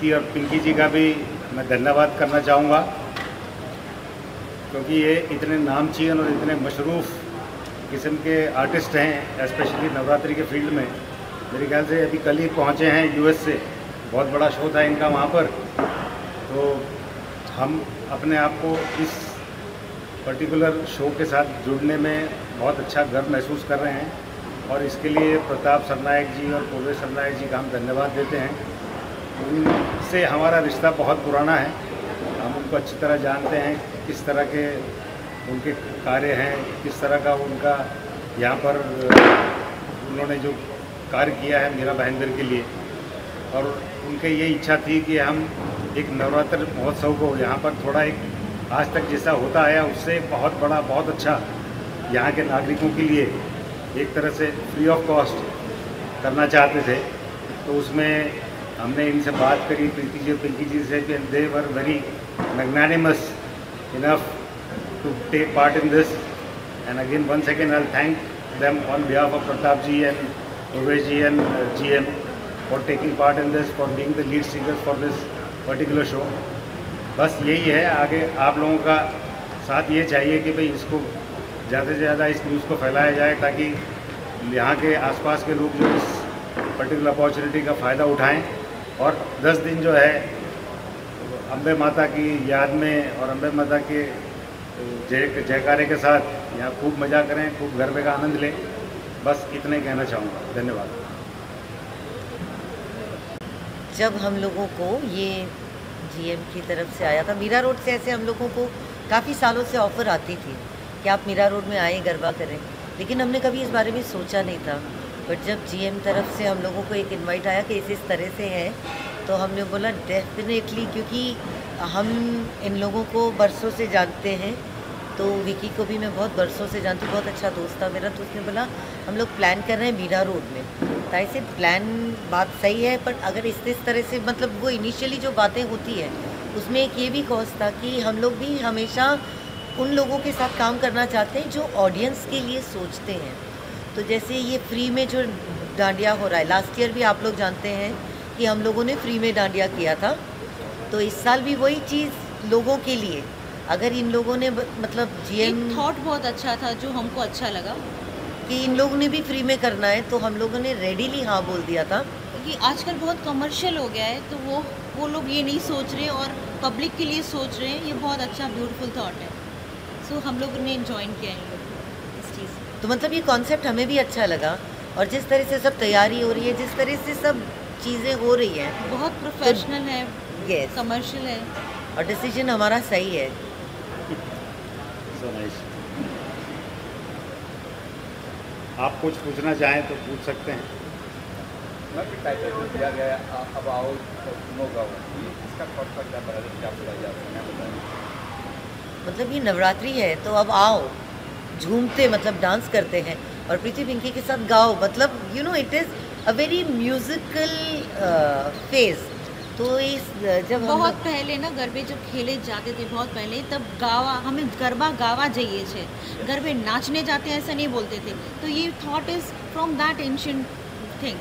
प्रीति और पिंकी जी का भी मैं धन्यवाद करना चाहूँगा, क्योंकि ये इतने नामचीन और इतने मशरूफ़ किस्म के आर्टिस्ट हैं, स्पेशली नवरात्रि के फील्ड में। मेरे ख्याल से अभी कल ही पहुँचे हैं यूएस से, बहुत बड़ा शो था इनका वहाँ पर। तो हम अपने आप को इस पर्टिकुलर शो के साथ जुड़ने में बहुत अच्छा गर्व महसूस कर रहे हैं, और इसके लिए प्रताप सरनायक जी और पूर्वे सरनायक जी का हम धन्यवाद देते हैं। उनसे हमारा रिश्ता बहुत पुराना है, हम उनको अच्छी तरह जानते हैं, किस तरह के उनके कार्य हैं, किस तरह का उनका यहाँ पर उन्होंने जो कार्य किया है मीरा भाईंदर के लिए। और उनकी ये इच्छा थी कि हम एक नवरात्र महोत्सव को यहाँ पर थोड़ा एक आज तक जैसा होता आया उससे बहुत बड़ा, बहुत अच्छा यहाँ के नागरिकों के लिए एक तरह से फ्री ऑफ कॉस्ट करना चाहते थे। तो उसमें हमने इनसे बात करी, प्रीति जी, पिंकी जी से, they were very magnanimous enough to take part in this. And again once again I thank them on behalf of Pratap ji and Purvesh ji and GM for taking part in this, for being the lead singers for this particular show. बस यही है, आगे आप लोगों का साथ ये चाहिए कि भाई इसको ज़्यादा से ज़्यादा इस न्यूज़ को फैलाया जाए, ताकि यहाँ के आसपास के लोग जो इस पर्टिकुलर अपॉर्चुनिटी का फ़ायदा उठाएं, और 10 दिन जो है अम्बे माता की याद में और अम्बे माता के जयकारे के साथ यहाँ खूब मज़ा करें, खूब गरबे का आनंद लें। बस इतने कहना चाहूँगा, धन्यवाद। जब हम लोगों को ये GM की तरफ से आया था, मीरा रोड से ऐसे हम लोगों को काफ़ी सालों से ऑफ़र आती थी कि आप मीरा रोड में आए, गरबा करें, लेकिन हमने कभी इस बारे में सोचा नहीं था। बट जब GM तरफ से हम लोगों को एक इनवाइट आया कि इस तरह से है, तो हमने बोला डेफिनेटली, क्योंकि हम इन लोगों को बरसों से जानते हैं। तो विकी को भी मैं बहुत बरसों से जानती हूँ, बहुत अच्छा दोस्त था मेरा। तो उसने बोला हम लोग प्लान कर रहे हैं मीरा रोड में। तो ऐसे प्लान बात सही है, बट अगर इस तरह से मतलब वो इनिशियली जो बातें होती है उसमें एक ये भी कॉज था कि हम लोग भी हमेशा उन लोगों के साथ काम करना चाहते हैं जो ऑडियंस के लिए सोचते हैं। तो जैसे ये फ्री में जो डांडिया हो रहा है, लास्ट ईयर भी आप लोग जानते हैं कि हम लोगों ने फ्री में डांडिया किया था। तो इस साल भी वही चीज़ लोगों के लिए, अगर इन लोगों ने मतलब GM थॉट बहुत अच्छा था जो हमको अच्छा लगा कि इन लोगों ने भी फ्री में करना है, तो हम लोगों ने रेडीली हाँ बोल दिया था। क्योंकि आजकल बहुत कमर्शियल हो गया है, तो वो लोग ये नहीं सोच रहे और पब्लिक के लिए सोच रहे हैं। ये बहुत अच्छा ब्यूटीफुल थॉट है। सो हम लोग ने ज्वाइन किया है इस चीज़। तो मतलब ये कॉन्सेप्ट हमें भी अच्छा लगा, और जिस तरह से सब तैयारी हो रही है, जिस तरह से सब चीज़ें हो रही हैं, बहुत प्रोफेशनल है, यस, कमर्शियल है, और डिसीजन हमारा सही है। So nice. आप कुछ पूछना चाहें तो पूछ सकते हैं। टाइटल जो दिया गया है अब आओ सुनो गाओ, इसका थॉट का क्या बता क्या बोला जाता है? मतलब ये नवरात्रि है तो अब आओ, झूमते मतलब डांस करते हैं, और प्रीति पिंकी के साथ गाओ, मतलब you know it is a very musical phase. तो इस जब बहुत पहले ना गरबे जब खेले जाते थे बहुत पहले, तब गावा हमें गरबा गावा जाइए छे, गरबे नाचने जाते हैं ऐसा नहीं बोलते थे। तो ये thought is from that ancient thing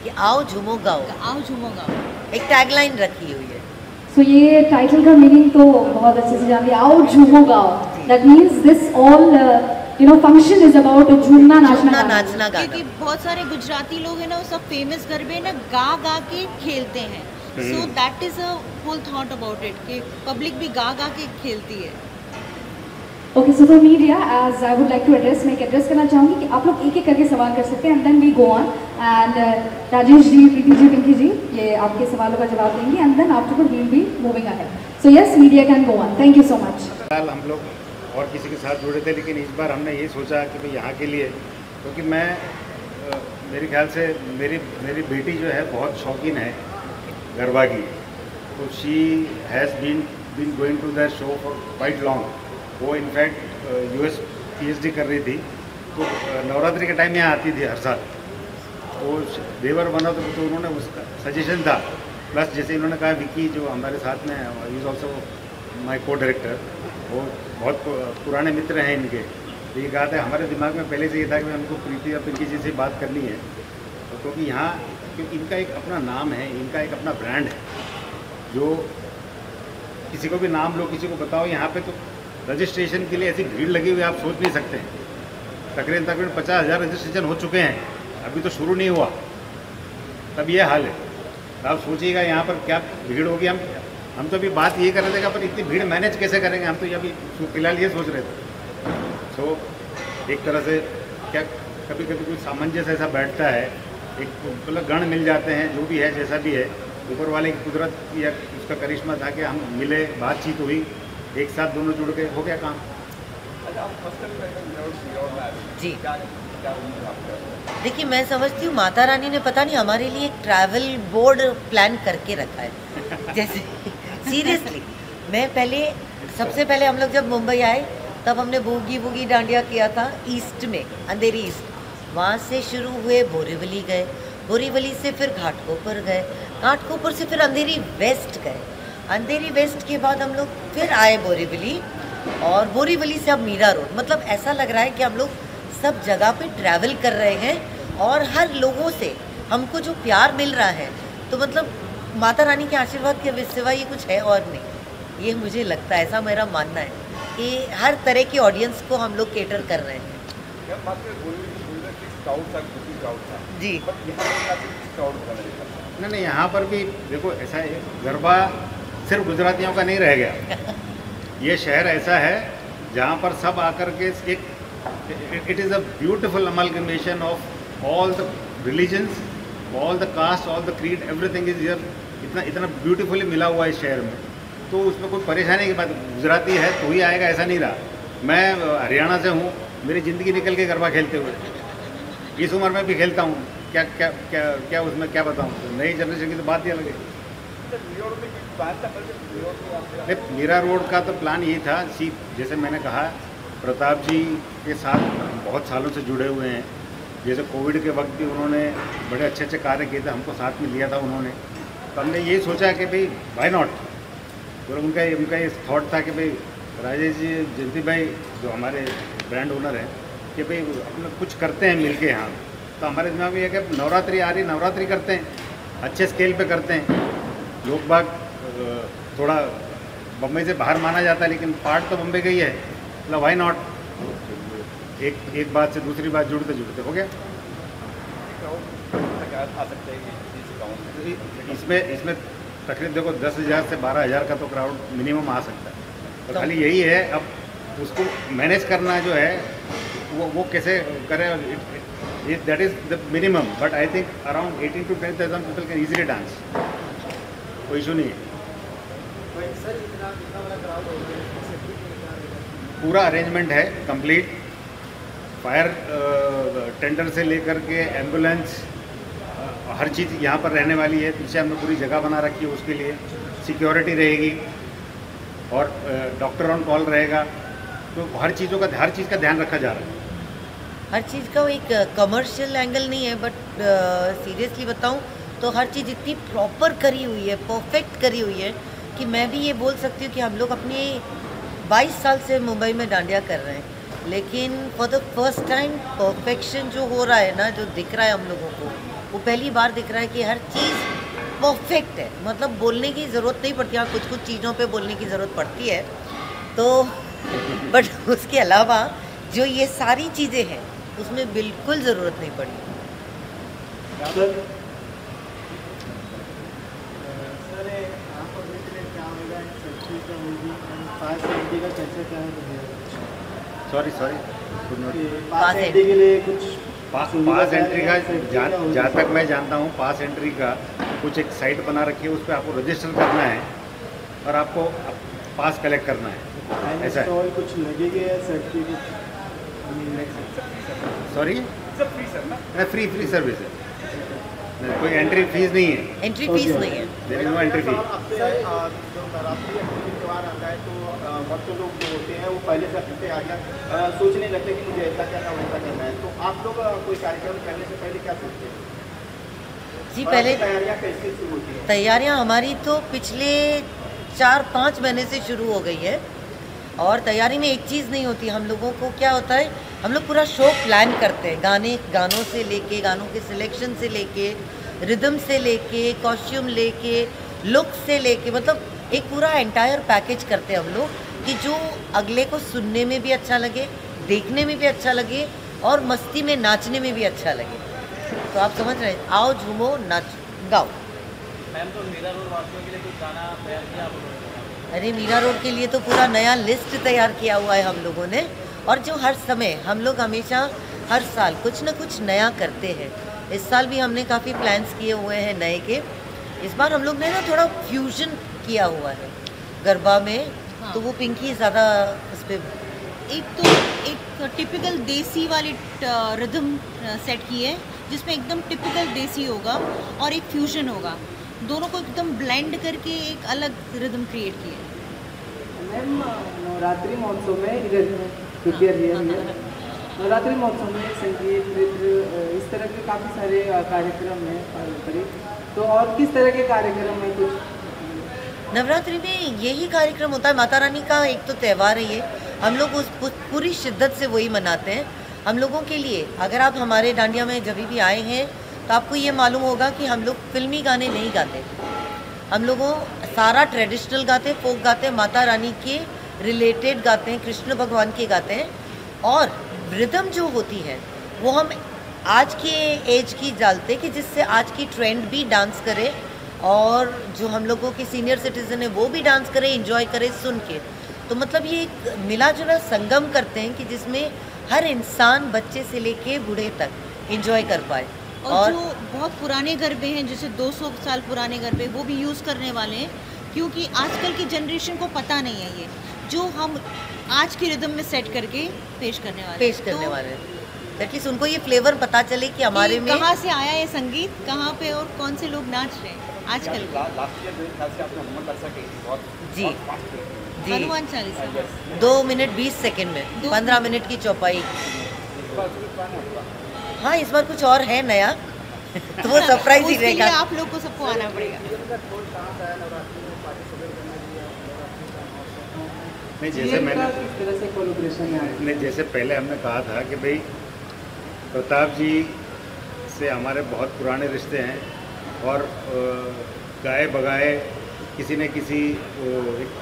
कि आओ झूमो गाओ, आओ झूमो गाओ, एक टैगलाइन रखी हुई है। सो ये टाइटल का मीनिंग तो बहुत अच्छे से जानती है, आओ झूमो गाओ। That means this all function is about झूमना, नाचना गाना। क्योंकि बहुत सारे गुजराती लोग हैं ना, वो सब फेमस गरबे ना गा गा के खेलते हैं। So that is a whole thought about it कि पब्लिक भी गा गा के खेलती है। Okay, so for media as I would like to address, मैं एड्रेस करना चाहूँगी कि आप लोग एक एक करके सवाल कर सकते हैं, and then we go on. And Rajesh ji, Preeti ji, Pinky ji, ये आपके सवालों का जवाब देंगे, and then afterward we will be moving ahead. So yes, media can go on. Thank you so much. फिलहाल हम लोग और किसी के साथ जुड़े थे, लेकिन इस बार हमने ये सोचा कि भाई यहाँ के लिए, क्योंकि मैं मेरे ख्याल से मेरी बेटी जो है बहुत शौकीन है गरबा की, तो she has been going to that show for quite long. वो इनफैक्ट US PhD कर रही थी, तो नवरात्रि के टाइम यहाँ आती थी हर साल। तो देवर बना तो उन्होंने उसका सजेशन था, प्लस जैसे इन्होंने कहा विकी जो हमारे साथ में इज़ ऑल्सो माई को डायरेक्टर, वो बहुत पुराने मित्र हैं इनके। तो ये कहा था, हमारे दिमाग में पहले से ये था कि हमको प्रीति और पिंकी जी से बात करनी है, तो क्योंकि यहाँ क्योंकि इनका एक अपना नाम है, इनका एक अपना ब्रांड है, जो किसी को भी नाम लो, किसी को बताओ, यहाँ पे तो रजिस्ट्रेशन के लिए ऐसी भीड़ लगी हुई है आप सोच नहीं सकते हैं। तकरीबन 50,000 रजिस्ट्रेशन हो चुके हैं, अभी तो शुरू नहीं हुआ, तब ये हाल है। आप सोचिएगा यहाँ पर क्या भीड़ होगी। हम तो अभी बात ये कर रहे थे कि पर इतनी भीड़ मैनेज कैसे करेंगे, हम तो ये अभी फिलहाल ये सोच रहे थे। तो एक तरह से क्या कभी कभी कुछ सामंजस्य ऐसा बैठता है, एक मतलब गण मिल जाते हैं, जो भी है जैसा भी है, ऊपर वाले की कुदरत या उसका करिश्मा था कि हम मिले, बातचीत हुई, एक साथ दोनों जुड़ के हो गया काम। जी देखिए, मैं समझती हूँ माता रानी ने पता नहीं हमारे लिए एक ट्रैवल बोर्ड प्लान करके रखा है। जैसे सीरियसली, सबसे पहले हम लोग जब मुंबई आए तब हमने बूगी बूगी डांडिया किया था ईस्ट में, अंधेरी ईस्ट। वहाँ से शुरू हुए बोरीवली गए, बोरीवली से फिर घाटकोपर गए, घाटकोपर से फिर अंधेरी वेस्ट गए, अंधेरी वेस्ट के बाद हम लोग फिर आए बोरीवली, और बोरीवली से अब मीरा रोड। मतलब ऐसा लग रहा है कि हम लोग सब जगह पे ट्रैवल कर रहे हैं और हर लोगों से हमको जो प्यार मिल रहा है, तो मतलब माता रानी के आशीर्वाद के सिवा ये कुछ है और नहीं। ये मुझे लगता है, ऐसा मेरा मानना है कि हर तरह की ऑडियंस को हम लोग केटर कर रहे हैं। जी नहीं, यहाँ पर भी देखो ऐसा है, गरबा सिर्फ गुजरातियों का नहीं रह गया। ये शहर ऐसा है जहाँ पर सब आकर के it is a beautiful amalgamation of all the religions, all the caste, all the creed, everything is here. इतना ब्यूटीफुली मिला हुआ है इस शहर में, तो उसमें कोई परेशानी की बात। गुजराती है तो ही आएगा ऐसा नहीं रहा। मैं हरियाणा से हूँ, मेरी ज़िंदगी निकल के गरबा खेलते हुए, इस उम्र में भी खेलता हूँ। क्या क्या क्या क्या उसमें क्या बताऊँ, तो नई जनरेशन की तो बात ही अलग है। मीरा रोड का तो प्लान यही था, जैसे मैंने कहा, प्रताप जी के साथ बहुत सालों से जुड़े हुए हैं। जैसे कोविड के वक्त भी उन्होंने बड़े अच्छे अच्छे कार्य किए थे, हमको साथ में लिया था उन्होंने। तो हमने ये सोचा कि भाई व्हाई नॉट, तो उनका ये थॉट था कि भाई राजेश जी, जयंती भाई जो हमारे ब्रांड ओनर हैं, कि भाई अपना कुछ करते हैं मिलके यहाँ। तो हमारे दिमाग में ये कि नवरात्रि आ रही, नवरात्रि करते हैं, अच्छे स्केल पे करते हैं। लोग बाग थोड़ा बम्बई से बाहर माना जाता है, लेकिन पार्ट तो बम्बई का ही है, मतलब व्हाई नॉट। एक बात से दूसरी बात जुड़ते जुड़ते हो गया। इसमें तकरीबन देखो 10,000 से 12,000 का तो क्राउड मिनिमम आ सकता है। तो खाली यही है, अब उसको मैनेज करना जो है वो कैसे करें, that is the minimum. But I think around 18 to 10,000 people can easily dance, कोई इशू नहीं है। पूरा अरेंजमेंट है कंप्लीट, फायर टेंडर से लेकर के एम्बुलेंस, हर चीज़ यहाँ पर रहने वाली है। पीछे हमने पूरी जगह बना रखी है उसके लिए, सिक्योरिटी रहेगी और डॉक्टर ऑन कॉल रहेगा। तो हर चीज़ का ध्यान रखा जा रहा है। हर चीज़ का एक कमर्शियल एंगल नहीं है, बट सीरियसली बताऊं तो हर चीज़ इतनी प्रॉपर करी हुई है, परफेक्ट करी हुई है कि मैं भी ये बोल सकती हूँ कि हम लोग अपने 22 साल से मुंबई में डांडिया कर रहे हैं, लेकिन for the first time perfection जो हो रहा है ना, जो दिख रहा है हम लोगों को, वो पहली बार दिख रहा है कि हर चीज़ परफेक्ट है। मतलब बोलने की ज़रूरत नहीं पड़ती, हाँ कुछ चीज़ों पे बोलने की ज़रूरत पड़ती है तो, बट उसके अलावा जो ये सारी चीज़ें हैं उसमें बिल्कुल ज़रूरत नहीं पड़ी। सॉरी पास एंट्री के लिए कुछ पास एंट्री का जहाँ तक मैं जानता हूँ, पास एंट्री का कुछ एक साइट बना रखी है, उस पर आपको रजिस्टर करना है और आपको पास कलेक्ट करना है, ऐसा है। कुछ लगेगा सर्टिफिकेट? सॉरी, फ्री सर्विस है, कोई एंट्री फीस नहीं है। एंट्री फीस नहीं है, there is no entry fee. आता है तो बहुत से लोग जो होते हैं वो पहले से अपनी तैयारियाँ सोचने लगते हैं कि मुझे ऐसा करना वैसा करना है। तो आप लोग कोई कार्यक्रम करने से पहले क्या सोचते हैं? जी पहले तैयारियाँ कैसे शुरू होती हैं? तैयारियाँ हमारी तो पिछले 4-5 महीने से शुरू हो गई है। और तैयारी में एक चीज़ नहीं होती, हम लोगों को क्या होता है, हम लोग पूरा शो प्लान करते हैं, गानों से लेके, गानों के सिलेक्शन से लेके, रिदम से लेके, कॉस्ट्यूम लेके, लुक से लेके मतलब एक पूरा एंटायर पैकेज करते हैं हम लोग कि जो अगले को सुनने में भी अच्छा लगे, देखने में भी अच्छा लगे और मस्ती में नाचने में भी अच्छा लगे। तो आप समझ रहे हैं, आओ झूमो नाच गाओ। मैम तो मीरा रोड वासियों के लिए कुछ गाना तैयार किया आप लोगों ने? अरे मीरा रोड के लिए तो पूरा नया लिस्ट तैयार किया हुआ है हम लोगों ने, और जो हर समय हम लोग हमेशा हर साल कुछ न कुछ नया करते हैं। इस साल भी हमने काफ़ी प्लान्स किए हुए हैं नए के। इस बार हम लोग ने ना थोड़ा फ्यूजन किया हुआ है गरबा में। हाँ। तो वो पिंकी ज़्यादा उस पर एक टिपिकल देसी वाली रिदम सेट की है, जिसमें एकदम टिपिकल देसी होगा और एक फ्यूजन होगा, दोनों को एकदम ब्लेंड करके एक अलग रिदम क्रिएट की है। मैम नवरात्रि महोत्सव में इधर नवरात्रि महोत्सव में संगीत, नृत्य, इस तरह के काफ़ी सारे कार्यक्रम हैं पारंपरिक, तो और किस तरह के कार्यक्रम हैं कुछ? नवरात्रि में यही कार्यक्रम होता है, माता रानी का एक तो त्यौहार है ये, हम लोग उस पूरी शिद्दत से वही मनाते हैं। हम लोगों के लिए अगर आप हमारे डांडिया में जब भी आए हैं तो आपको ये मालूम होगा कि हम लोग फिल्मी गाने नहीं गाते, हम लोगों सारा ट्रेडिशनल गाते, फोक गाते, माता रानी के रिलेटेड गाते हैं, कृष्ण भगवान के गाते हैं। और रिदम जो होती है वो हम आज के एज की डालते कि जिससे आज की ट्रेंड भी डांस करे और जो हम लोगों के सीनियर सिटीजन है वो भी डांस करे, एंजॉय करे सुन के। तो मतलब ये एक मिला जुला संगम करते हैं कि जिसमें हर इंसान बच्चे से लेके बूढ़े तक एंजॉय कर पाए। और जो बहुत पुराने गरबे हैं, जैसे 200 साल पुराने गरबे, वो भी यूज़ करने वाले हैं, क्योंकि आजकल की जनरेशन को पता नहीं है ये जो हम आज की रिदम में सेट करके पेश करने वाले हैं। एटलीस्ट उनको ये फ्लेवर पता चले कि हमारे में कहाँ से आया ये संगीत, कहाँ पे और कौन से लोग नाच रहे हैं आजकल। लास्ट ईयर मेरे ख्याल से आपने हनुमान चालीसा की थी, बहुत जी फास्ट थी। जी हनुमान चालीसा 2 मिनट 20 सेकंड में 15 मिनट की चौपाई। हाँ इस बार कुछ और है नया तो वो सरप्राइज ही उसके लिए रहेगा। आप लोग को सबको आना पड़ेगा। नहीं जैसे मैंने किस तरह से कोलैबोरेशन है? नहीं जैसे पहले हमने कहा था कि भाई प्रताप जी से हमारे बहुत पुराने रिश्ते हैं और गाए बगाए किसी न किसी एक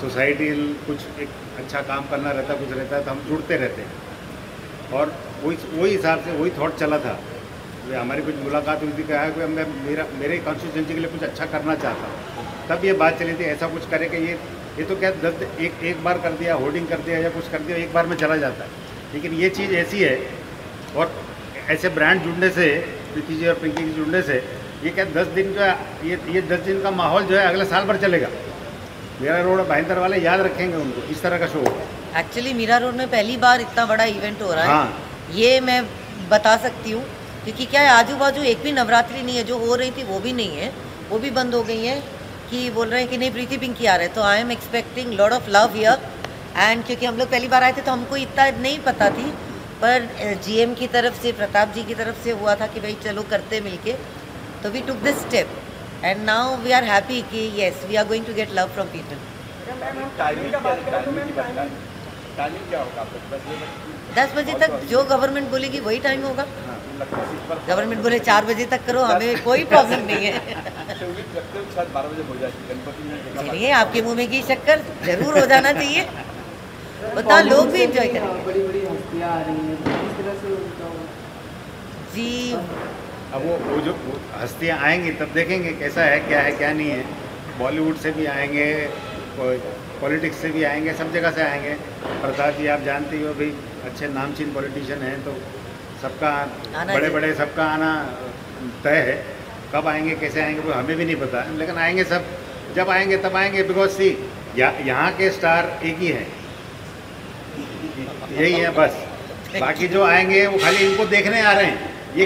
सोसाइटी कुछ एक अच्छा काम करना रहता, कुछ रहता है तो हम जुड़ते रहते हैं। और वही हिसाब से वही थॉट चला था। हमारी कुछ मुलाकात हुई थी, कहा कि मैं मेरे कॉन्स्टिट्यूंसी के लिए कुछ अच्छा करना चाहता हूँ। तब ये बात चली थी ऐसा कुछ करे कि ये तो क्या एक बार कर दिया, होर्डिंग कर दिया या कुछ कर दिया, एक बार में चला जाता है। लेकिन ये चीज़ ऐसी है और ऐसे ब्रांड जुड़ने से, प्रीति जी और पिंकी जी जुड़ने से ये क्या 10 दिन का ये 10 दिन का माहौल जो है अगले साल भर चलेगा। मीरा रोड भाईंदर वाले याद रखेंगे उनको, इस तरह का शो होगा। एक्चुअली मीरा रोड में पहली बार इतना बड़ा इवेंट हो रहा है। हाँ। ये मैं बता सकती हूँ क्योंकि क्या है आजू बाजू एक भी नवरात्रि नहीं है, जो हो रही थी वो भी नहीं है, वो भी बंद हो गई है कि बोल रहे हैं कि नहीं प्रीति पिंकी आ रहे हैं। तो I am expecting lot of love here and क्योंकि हम लोग पहली बार आए थे तो हमको इतना नहीं पता थी, पर जीएम की तरफ से, प्रताप जी की तरफ से हुआ था कि भाई चलो करते मिलके, तो we took this step and now we are happy कि yes we are going to get love from people. Timing क्या होगा आपका? 10 बजे तक जो गवर्नमेंट बोलेगी वही टाइम होगा। गवर्नमेंट बोले 4 बजे तक करो, हमें कोई प्रॉब्लम नहीं है। शायद 12 बजे हो जाएगी गणपति में। चलिए आपके मुंह में की शक्कर जरूर हो जाना चाहिए, बता लोग भी एंजॉय करेंगे। बड़ी बड़ी हस्तियाँ आ रही हैं, किस तरह से उनका जी अब वो जो हस्तियाँ आएंगी तब देखेंगे कैसा है, क्या है, क्या नहीं है। बॉलीवुड से भी आएंगे, पॉलिटिक्स से भी आएंगे, सब जगह से आएंगे। प्रताप जी आप जानते हो भाई अच्छे नामचीन पॉलिटिशियन हैं, तो सबका बड़े बड़े सबका आना तय है। कब आएंगे कैसे आएंगे वो हमें भी नहीं पता, लेकिन आएंगे सब। जब आएंगे तब आएंगे, बिकॉज सी यहाँ के स्टार एक ही हैं, यही है बस। बाकी जो आएंगे वो खाली इनको देखने आ रहे हैं, ये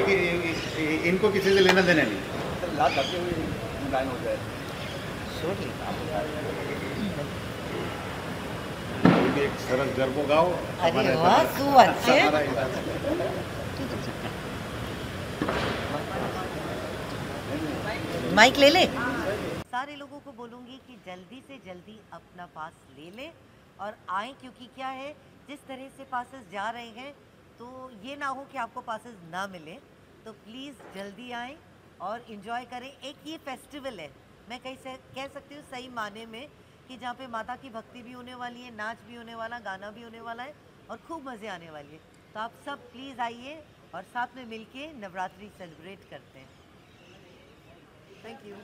इनको किसी से लेना देना नहीं। लात लगते हुए गायन हो जाए। एक सरस गरबो गाओ। अरे वाह सु अच्छे। माइक ले ले। सारे लोगों को बोलूंगी कि जल्दी से जल्दी अपना पास ले ले और आए, क्योंकि क्या है जिस तरह से पासेस जा रहे हैं तो ये ना हो कि आपको पासेस ना मिले। तो प्लीज़ जल्दी आएँ और इन्जॉय करें। एक ये फेस्टिवल है, मैं कह सकती हूँ सही माने में कि जहाँ पे माता की भक्ति भी होने वाली है, नाच भी होने वाला, गाना भी होने वाला है और खूब मज़े आने वाली है। तो आप सब प्लीज़ आइए और साथ में मिलके नवरात्रि सेलिब्रेट करते हैं। Thank you.